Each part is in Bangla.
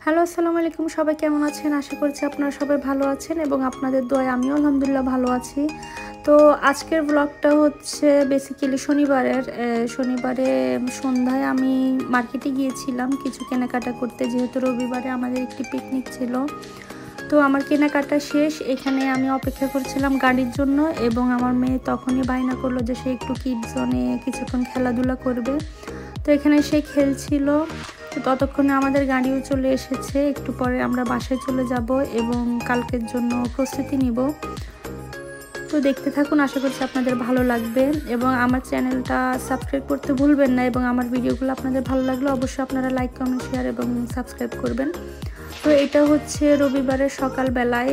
হ্যালো, আসসালামু আলাইকুম। সবাই কেমন আছেন? আশা করছি আপনারা সবাই ভালো আছেন এবং আপনাদের দোয়ায় আমিও আলহামদুলিল্লাহ ভালো আছি। তো আজকের ব্লগটা হচ্ছে বেসিক্যালি শনিবারে সন্ধ্যায় আমি মার্কেটে গিয়েছিলাম কিছু কেনাকাটা করতে, যেহেতু রবিবারে আমাদের একটি পিকনিক ছিল। তো আমার কেনাকাটা শেষ, এখানে আমি অপেক্ষা করছিলাম গাড়ির জন্য এবং আমার মেয়ে তখনই বায়না করলো যে সে একটু কিড জোনে কিছুক্ষণ খেলাধুলা করবে। তো এখানে সে খেলছিল। তো ততক্ষণে আমাদের গাড়িও চলে এসেছে। একটু পরে আমরা বাসায় চলে যাব এবং কালকের জন্য প্রস্তুতি নিব। তো দেখতে থাকুন, আশা করছি আপনাদের ভালো লাগবে এবং আমার চ্যানেলটা সাবস্ক্রাইব করতে ভুলবেন না এবং আমার ভিডিওগুলো আপনাদের ভালো লাগলে অবশ্যই আপনারা লাইক, কমেন্ট, শেয়ার এবং সাবস্ক্রাইব করবেন। তো এটা হচ্ছে রবিবারের সকালবেলায়,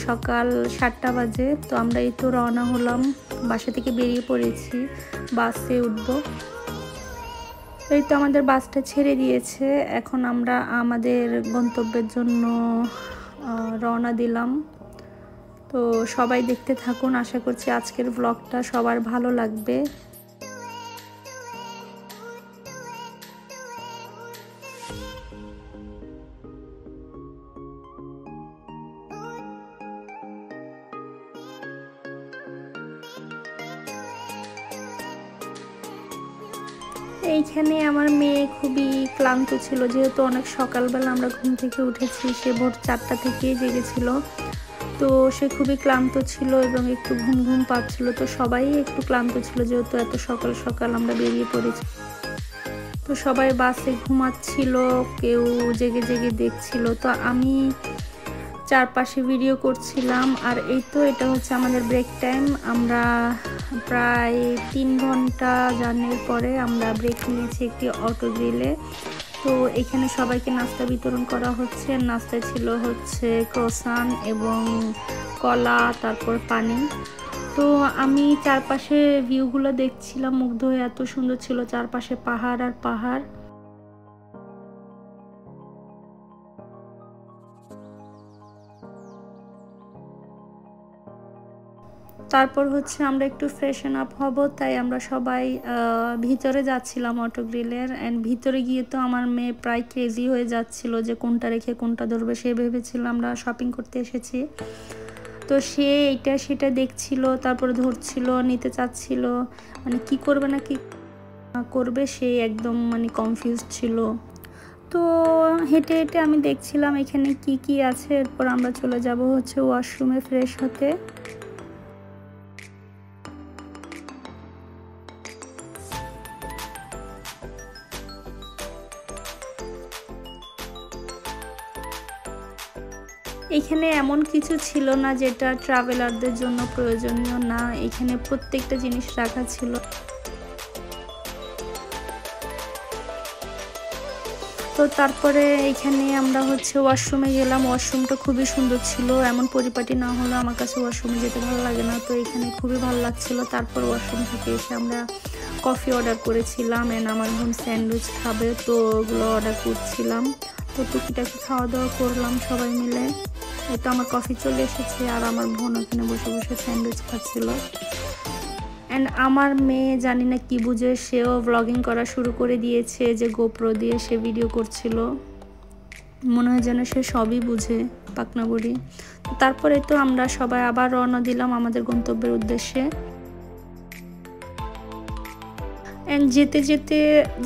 সকাল 7টা বাজে। তো আমরা এই তো রওনা হলাম, বাসা থেকে বেরিয়ে পড়েছি, বাসে উঠবো। এই তো আমাদের বাসটা ছেড়ে দিয়েছে, এখন আমরা আমাদের গন্তব্যের জন্য রওনা দিলাম। তো সবাই দেখতে থাকুন, আশা করছি আজকের ব্লগটা সবার ভালো লাগবে। এইখানে আমার মেয়ে খুবই ক্লান্ত ছিল, যেহেতু অনেক সকালবেলা আমরা ঘুম থেকে উঠেছি, সে ভোর 4টা থেকেই জেগেছিল। তো সে খুবই ক্লান্ত ছিল এবং একটু ঘুম ঘুম পাচ্ছিল। তো সবাই একটু ক্লান্ত ছিল, যেহেতু এত সকাল সকাল আমরা বেরিয়ে পড়েছি। তো সবাই বাসে ঘুমাচ্ছিল, কেউ জেগে জেগে দেখছিল। তো আমি চারপাশে ভিডিও করছিলাম। আর এই তো এটা হচ্ছে আমাদের ব্রেক টাইম। আমরা প্রায় 3 ঘন্টা জার্নির পরে আমরা ব্রেক নিয়েছি একটি অটো গ্রিলে। তো এখানে সবাইকে নাস্তা বিতরণ করা হচ্ছে। নাস্তায় ছিল হচ্ছে ক্রোসান এবং কলা, তারপর পানি। তো আমি চারপাশে ভিউগুলো দেখছিলাম, মুগ্ধ হয়ে, এত সুন্দর ছিল চারপাশে পাহাড় আর পাহাড়। তারপর হচ্ছে আমরা একটু ফ্রেশন আপ হব, তাই আমরা সবাই ভিতরে যাচ্ছিলাম অটো গ্রিলের। অ্যান্ড ভিতরে গিয়ে তো আমার মেয়ে প্রায় ক্রেজি হয়ে যাচ্ছিল যে কোনটা রেখে কোনটা ধরবে। সে ভেবেছিল আমরা শপিং করতে এসেছি। তো সে এইটা সেটা দেখছিল, তারপরে ধরছিল, নিতে চাচ্ছিল, মানে কি করবে না কি করবে সে একদম মানে কনফিউজড ছিল। তো হেঁটে হেঁটে আমি দেখছিলাম এখানে কি কি আছে। এরপর আমরা চলে যাব হচ্ছে ওয়াশরুমে ফ্রেশ হতে। এখানে এমন কিছু ছিল না যেটা ট্রাভেলারদের জন্য প্রয়োজনীয় না, এখানে প্রত্যেকটা জিনিস রাখা ছিল। তো তারপরে এখানে আমরা হচ্ছে ওয়াশরুমে গেলাম। ওয়াশরুমটা খুবই সুন্দর ছিল, এমন পরিপাটি না হলে আমার কাছে ওয়াশরুমে যেতে ভালো লাগে না। তো এখানে খুবই ভালো লাগছিল। তারপর ওয়াশরুম থেকে এসে আমরা কফি অর্ডার করেছিলাম অ্যান্ড আমার বোন স্যান্ডউইচ খাবে, তো ওগুলো অর্ডার করছিলাম। তো টুকিটাকি খাওয়া দাওয়া করলাম সবাই মিলে। এই তো আমার কফি চলে এসেছে আর আমার বোন ওখানে বসে বসে স্যান্ডউইচ খাচ্ছিল। অ্যান্ড আমার মেয়ে জানি না কি বুঝে, সেও ব্লগিং করা শুরু করে দিয়েছে, যে গোপ্রো দিয়ে সে ভিডিও করছিল। মনে হয় যেন সে সবই বুঝে, পাকনা বুড়ি। তারপরে তো আমরা সবাই আবার রওনা দিলাম আমাদের গন্তব্যের উদ্দেশ্যে। অ্যান্ড যেতে যেতে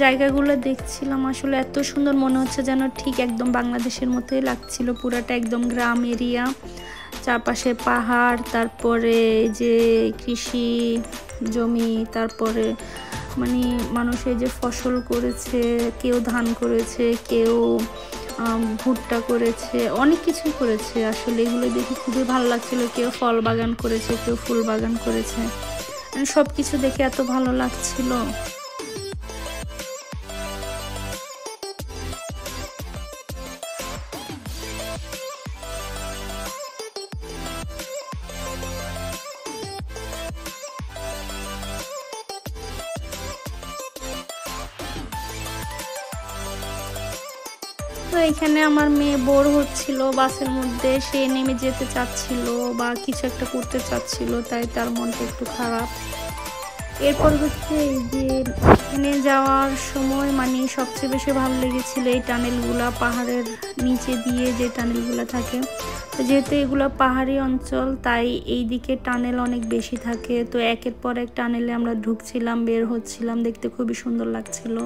জায়গাগুলো দেখছিলাম, আসলে এত সুন্দর মনে হচ্ছে যেন ঠিক একদম বাংলাদেশের মতোই লাগছিল। পুরাটা একদম গ্রাম এরিয়া, চারপাশে পাহাড়, তারপরে যে কৃষি জমি, তারপরে মানে মানুষে যে ফসল করেছে, কেউ ধান করেছে, কেউ ভুট্টা করেছে, অনেক কিছুই করেছে। আসলে এগুলো দেখে খুবই ভালো লাগছিল। কেউ ফল বাগান করেছে, কেউ ফুল বাগান করেছে, সব কিছু দেখে এত ভালো লাগছিল। তো এখানে আমার মেয়ে বোর হচ্ছিল বাসের মধ্যে, সে নেমে যেতে চাচ্ছিল বা কিছু একটা করতে চাচ্ছিল, তাই তার মনটা একটু খারাপ। এরপর হচ্ছে এই যে এখানে যাওয়ার সময় মানে সবচেয়ে বেশি ভালো লেগেছিল এই টানেলগুলা, পাহাড়ের নিচে দিয়ে যে টানেলগুলো থাকে। তো যেহেতু এগুলো পাহাড়ি অঞ্চল তাই এই দিকে টানেল অনেক বেশি থাকে। তো একের পর এক টানেলে আমরা ঢুকছিলাম, বের হচ্ছিলাম, দেখতে খুবই সুন্দর লাগছিল।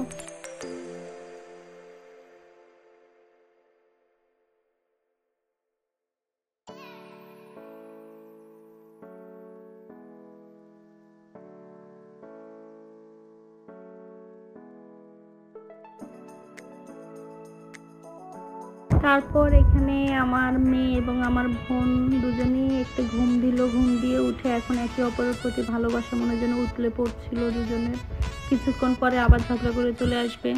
তারপর এখানে আমার মেয়ে এবং আমার বোন দুজনেই একটা ঘুম দিল, ঘুম দিয়ে উঠে এখন একে অপরের প্রতি ভালোবাসা মনে যেন উতলে পড়ছিল দুজনের। কিছুক্ষণ পরে আবার ঝগড়া করে চলে আসবে।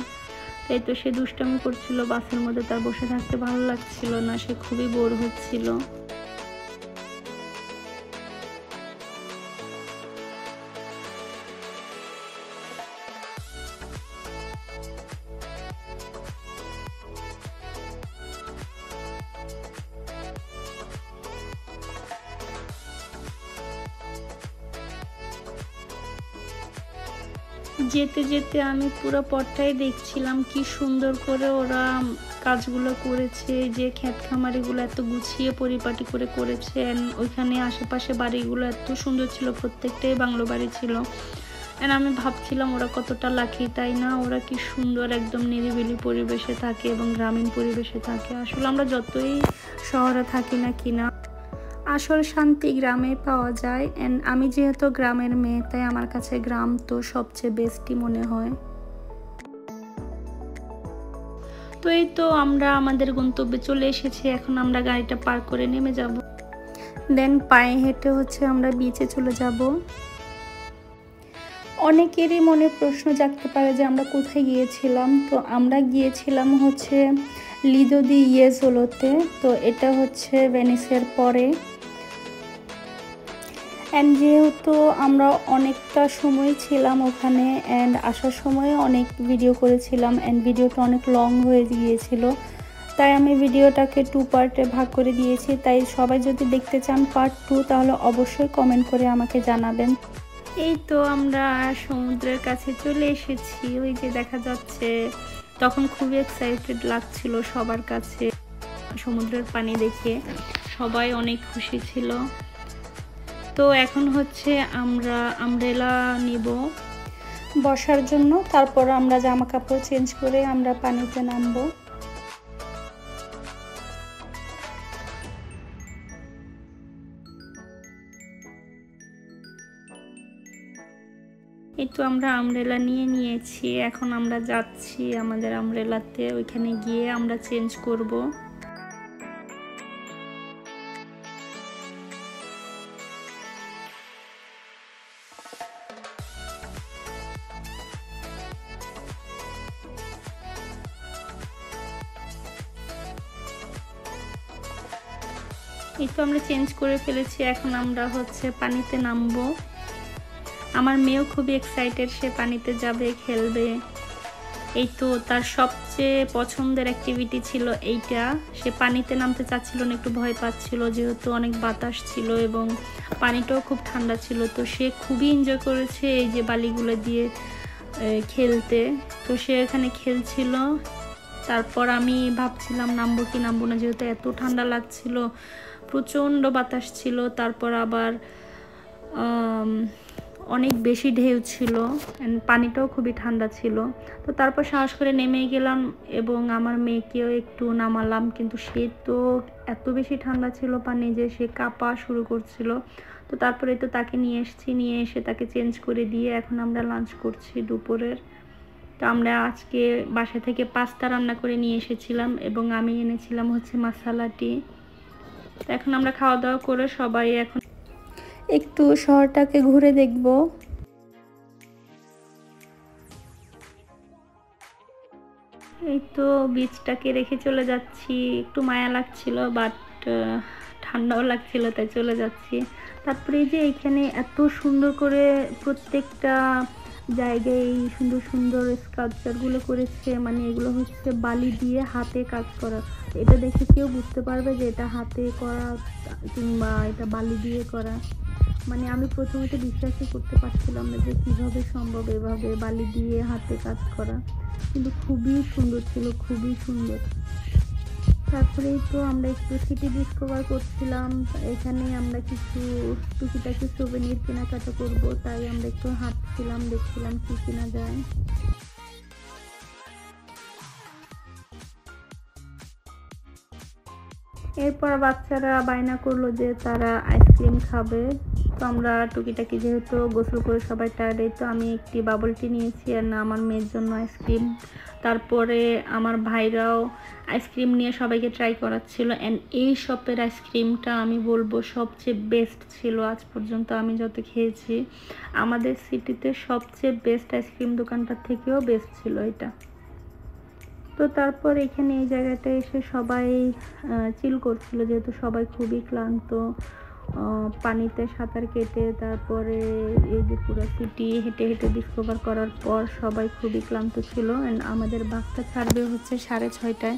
তাই তো সে দুষ্টামি করছিল বাসের মধ্যে, তার বসে থাকতে ভালো লাগছিল না, সে খুবই বোর হচ্ছিল। যেতে যেতে আমি পুরো পথটাই দেখছিলাম কি সুন্দর করে ওরা কাজগুলো করেছে, যে ক্ষেত খামারিগুলো এত গুছিয়ে পরিপাটি করে করেছেন। ওইখানে আশেপাশে বাড়িগুলো এত সুন্দর ছিল, প্রত্যেকটাই বাংলো বাড়ি ছিল। আর আমি ভাবছিলাম ওরা কতটা লাকি, তাই না? ওরা কি সুন্দর একদম নিরিবিলি পরিবেশে থাকে এবং গ্রামীণ পরিবেশে থাকে। আসলে আমরা যতই শহরে থাকি না কিনা, আসল শান্তি গ্রামে পাওয়া যায়। অ্যান্ড আমি যেহেতু গ্রামের মেয়ে তাই আমার কাছে গ্রাম তো সবচেয়ে বেস্টই মনে হয়। তো এই তো আমরা আমাদের গন্তব্যে চলে এসেছি, এখন আমরা গাড়িটা পার্ক করে নেমে যাব, দেন পায়ে হেঁটে হচ্ছে আমরা বিচে চলে যাব। অনেকেরই মনে প্রশ্ন জাগতে পারে যে আমরা কোথায় গিয়েছিলাম। তো আমরা গিয়েছিলাম হচ্ছে লিদো দি ইয়েজোলোতে। তো এটা হচ্ছে ভেনিসের পরে। অ্যান্ড যেহেতু আমরা অনেকটা সময় ছিলাম ওখানে, অ্যান্ড আসার সময় অনেক ভিডিও করেছিলাম, অ্যান্ড ভিডিওটা অনেক লং হয়ে গিয়েছিল, তাই আমি ভিডিওটাকে 2 পার্টে ভাগ করে দিয়েছি। তাই সবাই যদি দেখতে চান পার্ট 2 তাহলে অবশ্যই কমেন্ট করে আমাকে জানাবেন। এই তো আমরা সমুদ্রের কাছে চলে এসেছি, ওই যে দেখা যাচ্ছে। তখন খুবই এক্সাইটেড লাগছিল সবার কাছে, সমুদ্রের পানি দেখে সবাই অনেক খুশি ছিল। তো এখন হচ্ছে আমরা আমব্রেলা নিব বসার জন্য, তারপর আমরা জামা কাপড় চেঞ্জ করে আমরা পানিতে নামবো। এই তো আমরা আমব্রেলা নিয়ে নিয়েছি, এখন আমরা যাচ্ছি আমাদের আমব্রেলাতে, ওইখানে গিয়ে আমরা চেঞ্জ করব। এই তো আমরা চেঞ্জ করে ফেলেছি, এখন আমরা হচ্ছে পানিতে নামবো। আমার মেয়েও খুবই এক্সাইটেড, সে পানিতে যাবে, খেলবে। এই তো তার সবচেয়ে পছন্দের অ্যাক্টিভিটি ছিল এইটা। সে পানিতে নামতে চাচ্ছিল না, একটু ভয় পাচ্ছিল যেহেতু অনেক বাতাস ছিল এবং পানিটাও খুব ঠান্ডা ছিল। তো সে খুবই এনজয় করেছে এই যে বালিগুলো দিয়ে খেলতে। তো সে এখানে খেলছিল। তারপর আমি ভাবছিলাম নামবো কি নামবো না, যেহেতু এত ঠান্ডা লাগছিল, প্রচণ্ড বাতাস ছিল। তারপর আবার অনেক বেশি ঢেউ ছিল, পানিটাও খুবই ঠান্ডা ছিল। তো তারপর সাহস করে নেমে গেলাম এবং আমার মেয়েকেও একটু নামালাম, কিন্তু সে তো এত বেশি ঠান্ডা ছিল পানি যে সে কাঁপা শুরু করছিল। তো তারপরে তো তাকে নিয়ে এসেছি, নিয়ে এসে তাকে চেঞ্জ করে দিয়ে এখন আমরা লাঞ্চ করছি দুপুরের। তো আমরা আজকে বাসা থেকে পাস্তা রান্না করে নিয়ে এসেছিলাম এবং আমি এনেছিলাম হচ্ছে মশালাটি। তো এখন আমরা খাওয়া দাওয়া করে সবাই এখন একটু শহরটাকে ঘুরে দেখব। এই তো বীজটাকে রেখে চলে যাচ্ছি, একটু মায়া লাগছিল বাট ঠান্ডাও লাগছিল তাই চলে যাচ্ছি। তারপরে এই যে এখানে এত সুন্দর করে প্রত্যেকটা জায়গায় সুন্দর সুন্দর স্কাল্পচারগুলো করেছে, মানে এগুলো হচ্ছে বালি দিয়ে হাতে কাজ করা। এটা দেখে কেউ বুঝতে পারবে যে এটা হাতে করা কিংবা এটা বালি দিয়ে করা। মানে আমি প্রথমে তো বিশ্বাসই করতে পারছিলাম না যে কীভাবে সম্ভব এভাবে বালি দিয়ে হাতে কাজ করা, কিন্তু খুবই সুন্দর ছিল, খুবই সুন্দর। তারপরেই তো আমরা একটু সিটি ডিসকভার করছিলাম, এখানে আমরা কিছু টুকিটাকি সুভেনির কেনাকাটা করব, তাই আমরা একটু হাঁটছিলাম, দেখছিলাম কি কেনা যায়। এরপর বাচ্চারা বায়না করলো যে তারা আইসক্রিম খাবে, তো আমরা টুকিটাকি যেহেতু গোসল করে সবাই টায়ার্ড, তো আমি একটি বাবল টি নিয়েছি আর না আমার মেয়ের জন্য আইসক্রিম। তারপরে আমার ভাইরাও আইসক্রিম নিয়ে সবাইকে ট্রাই করাচ্ছিল। অ্যান্ড এই শপের আইসক্রিমটা আমি বলবো সবচেয়ে বেস্ট ছিল আজ পর্যন্ত আমি যত খেয়েছি। আমাদের সিটিতে সবচেয়ে বেস্ট আইসক্রিম দোকানটার থেকেও বেস্ট ছিল এটা। তো তারপর এখানে এই জায়গাটায় এসে সবাই চিল করছিল, যেহেতু সবাই খুবই ক্লান্ত, পানিতে সাঁতার কেটে তারপরে এই যে পুরো সিটি হেঁটে হেঁটে ডিসকভার করার পর সবাই খুবই ক্লান্ত ছিল। অ্যান্ড আমাদের বাসটা ছাড়বে হচ্ছে 6:30টায়।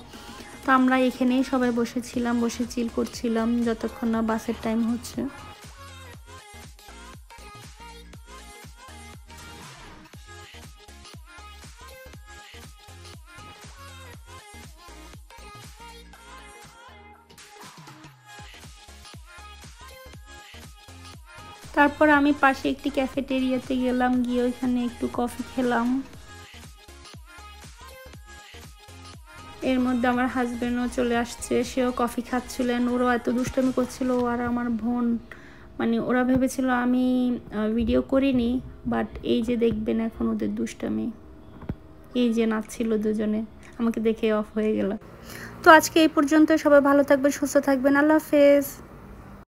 তো আমরা এখানেই সবাই বসেছিলাম, বসে চিল করছিলাম যতক্ষণ না বাসের টাইম হচ্ছে। তারপর আমি পাশে একটি ক্যাফেটেরিয়াতে গেলাম, গিয়ে ওইখানে একটু কফি খেলাম। এর মধ্যে আমার হাজব্যান্ডও চলে আসছে, সেও কফি খাচ্ছিলেন। ওরাও এত দুষ্টামি করছিল, ও আর আমার বোন, মানে ওরা ভেবেছিল আমি ভিডিও করিনি, বাট এই যে দেখবেন এখন ওদের দুষ্টামি, এই যে নাচছিল দুজনে, আমাকে দেখে অফ হয়ে গেল। তো আজকে এই পর্যন্ত, সবাই ভালো থাকবেন, সুস্থ থাকবেন, আল্লাহ হাফেজ।